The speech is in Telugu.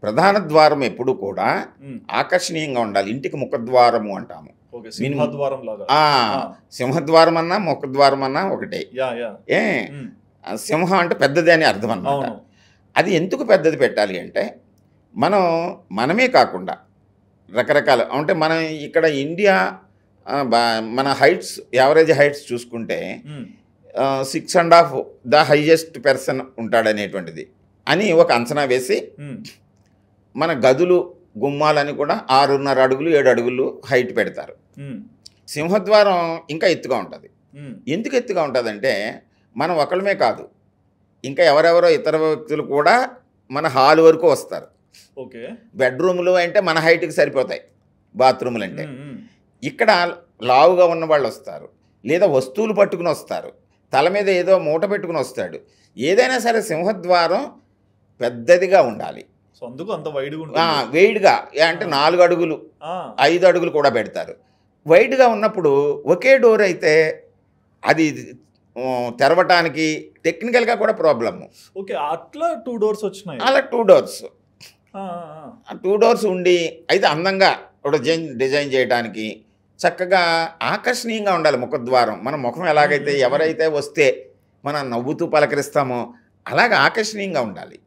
ప్రధాన ద్వారం ఎప్పుడు కూడా హ్మ్. ఆకర్షణీయంగా ఉండాలి. ఇంటికి ముఖద్వారము అంటాము. ఓకే. మినిమం సింహద్వారం లాగా. ఆ! ఆ! సింహద్వారం అన్నా, ముఖద్వారం అన్నా ఒకటే. యాహ్! ఏ హ్మ్. సింహం అంటే పెద్దది అని అర్థం అనమాట. అవును. అది ఎందుకు పెద్దది పెట్టాలి అంటే, మనం మనమే కాకుండా రకరకాల అంటే మనం ఇక్కడ ఇండియా బా మన హైట్స్ యావరేజ్ హైట్స్ చూసుకుంటే హ్మ్. 6 ద హైయెస్ట్ పర్సన్ ఉంటాడనేటువంటిది అని ఒక అంచనా వేసి హ్మ్. మన గదులు, గుమ్మాలని కూడా 6.5 అడుగులు, 7 అడుగులు హైట్ పెడతారు. హ్మ్. సింహద్వారం ఇంకా ఎత్తుగా ఉంటది. హ్మ్. ఎందుకు ఎత్తుగా ఉంటదంటే, మనం ఒకళ్ళమే కాదు, ఇంకా ఎవరెవరో ఇతర వ్యక్తులు కూడా మన హాల్ వరకు వస్తారు. ఓకే. బెడ్‌రూములు అంటే మన హైట్‌కి సరిపోతాయి బాత్రూములంటే. హ్మ్. హ్మ్. ఇక్కడ లావుగా ఉన్నవాళ్ళొస్తారు. లేదా వస్తువులు పట్టుకునొస్తారు. తల మీద ఏదో మూట పెట్టుకునొస్తాడు. ఏదైనా సరే సింహద్వారం పెద్దదిగా ఉండాలి. సో, అందుకు అంత వైడ్‌గా ఉంటుంది. వెయిడ్‌గా అంటే ఆ! 4 అడుగులు, ఆ! 5 అడుగులు కూడా పెడతారు. వైడ్‌గా ఉన్నప్పుడు ఒకే డోర్ అయితే అది తెరవటానికి టెక్నికల్‌గా కూడా ప్రాబ్లము. ఓకే. అట్లా 2 డోర్స్ వచ్చినాయి. అలా 2 డోర్స్. ఆ! ఆ! ఆ 2 డోర్స్ ఉండి అయితే అందంగా డిజైన్ చేయడానికి చక్కగా ఆకర్షణీయంగా ఉండాలి ముఖద్వారం. మన ముఖం హ్మ్. ఎలాగైతే హ్మ్. హ్మ్. ఎవరైతే వస్తే మనం నవ్వుతూ పలకరిస్తామో అలాగా ఆకర్షణీయంగా ఉండాలి.